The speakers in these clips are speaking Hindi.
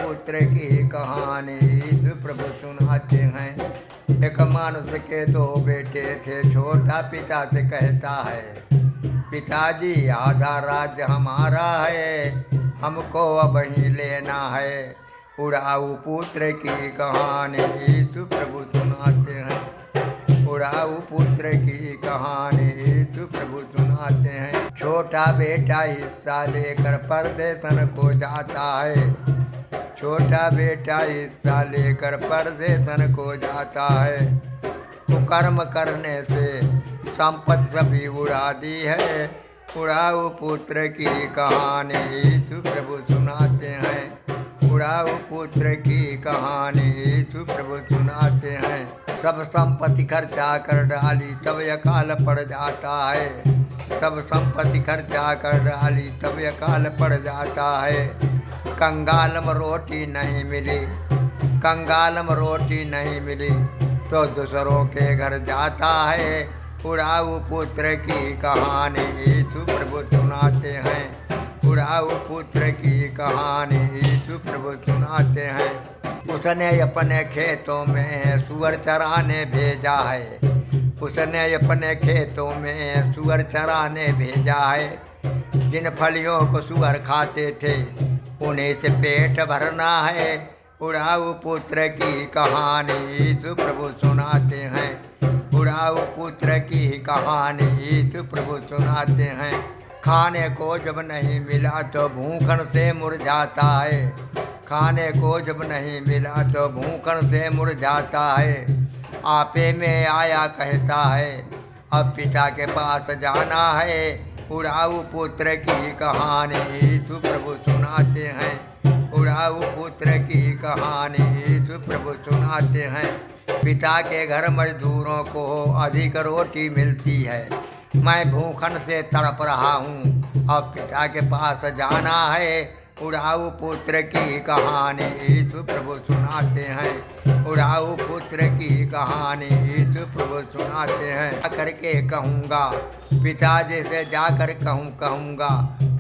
पुत्र की कहानी यीशु प्रभु सुनाते हैं। एक मनुष्य के दो बेटे थे। छोटा पिता से कहता है, पिताजी आधा राज्य हमारा है, हमको अब ही लेना है। उड़ाऊ पुत्र की कहानी यीशु प्रभु सुनाते हैं। उड़ाऊ पुत्र की कहानी यीशु प्रभु सुनाते हैं। छोटा बेटा हिस्सा लेकर परदेशन को जाता है। छोटा बेटा हिस्सा लेकर परदेशन को जाता है। कुकर्म करने से संपत्ति सभी उड़ा दी है। उड़ाऊ पुत्र की कहानी यीशु प्रभु सुनाते हैं। उड़ाऊ पुत्र की कहानी यीशु प्रभु सुनाते हैं। सब संपत्ति खर्चा कर डाली तब अकाल पड़ जाता है। सब संपत्ति खर्चा कर डाली तब अकाल पड़ जाता है। कंगाल में रोटी नहीं मिली, कंगाल में रोटी नहीं मिली तो दूसरों के घर जाता है। उड़ाऊ पुत्र की कहानी यीशु प्रभु सुनाते हैं। उड़ाऊ पुत्र की कहानी यीशु प्रभु सुनाते हैं। उसने अपने खेतों में सुअर चराने भेजा है। उसने अपने खेतों में सुअर चराने भेजा है। जिन फलियों को सुअर खाते थे उन्हीं से पेट भरना है। उड़ाऊ पुत्र की कहानी यीशु प्रभु सुनाते हैं। उड़ाऊ पुत्र की कहानी यीशु प्रभु सुनाते हैं। खाने को जब नहीं मिला तो भूखन से मुरझाता है। खाने को जब नहीं मिला तो भूखन से मुरझाता है। आपे में आया कहता है, अब पिता के पास जाना है। उड़ाऊ पुत्र की कहानी यीशु प्रभु सुनाते हैं। उड़ाऊ पुत्र की कहानी यीशु प्रभु सुनाते हैं। पिता के घर मजदूरों को अधिक रोटी मिलती है। मैं भूखन से तड़प रहा हूँ, अब पिता के पास जाना है। उड़ाऊ पुत्र की कहानी यीशु प्रभु सुनाते हैं। उड़ाऊ पुत्र की कहानी यीशु प्रभु सुनाते हैं। जाकर के कहूँगा, पिताजी से जाकर कहूँगा,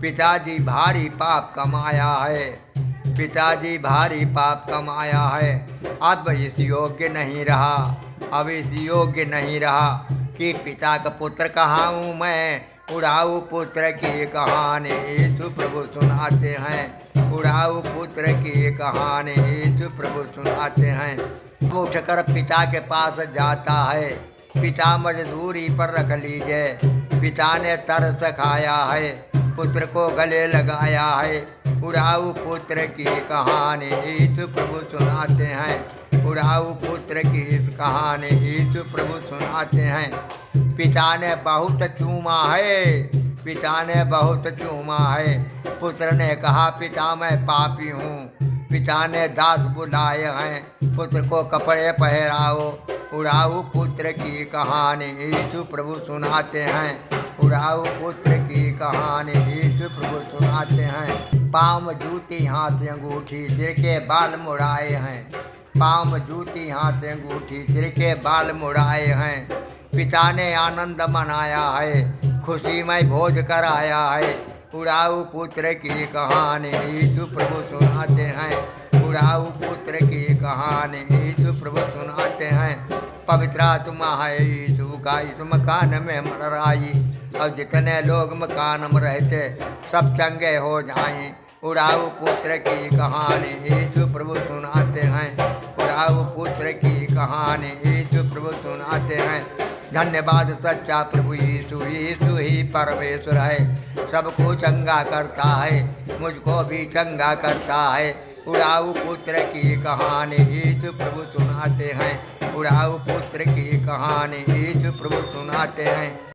पिताजी भारी पाप कमाया है। पिताजी भारी पाप कमाया है। अब इस योग्य नहीं रहा, अब इस योग्य नहीं रहा कि पिता का पुत्र कहाँ हूँ मैं। उड़ाऊ पुत्र की कहानी यीशु प्रभु सुनाते हैं। उड़ाऊ पुत्र की कहानी यीशु प्रभु सुनाते हैं। उठकर पिता के पास जाता है। पिता मजदूरी पर रख लीजिए। पिता ने तरस खाया है, पुत्र को गले लगाया है। उड़ाऊ पुत्र की कहानी यीशु प्रभु सुनाते हैं। उड़ाऊ पुत्र की इस कहानी यीशु प्रभु सुनाते हैं। पिता ने बहुत चूमा है, पिता ने बहुत चूमा है। पुत्र ने कहा, पिता मैं पापी हूँ। पिता ने दास बुलाए हैं, पुत्र को कपड़े पहराओ। उड़ाऊ पुत्र की कहानी यीशु प्रभु सुनाते हैं। उड़ाऊ पुत्र की कहानी यीशु प्रभु सुनाते हैं। पाँव में जूती हाथ से अंगूठी, सिर के बाल मुड़ाए हैं। पाँव में जूती हाथ से अंगूठी, सिर के बाल मुड़ाए हैं। पिता ने आनंद मनाया है, खुशी में भोज कराया है। उड़ाऊ पुत्र की कहानी यीशु प्रभु सुनाते हैं। उड़ाऊ पुत्र की कहानी यीशु प्रभु सुनाते हैं। पवित्र आत्मा है यीशु का इस मकान में मंडराई, और जितने लोग मकान में रहते सब चंगे हो जाएं। उड़ाऊ पुत्र की कहानी यीशु प्रभु सुनाते हैं। उड़ाऊ पुत्र की कहानी यीशु प्रभु सुनाते हैं। धन्यवाद सच्चा प्रभु यीशु, यीशु ही परमेश्वर है। सबको चंगा करता है, मुझको भी चंगा करता है। उड़ाऊ पुत्र की कहानी यीशु प्रभु सुनाते हैं। उड़ाऊ पुत्र की कहानी यीशु प्रभु सुनाते हैं।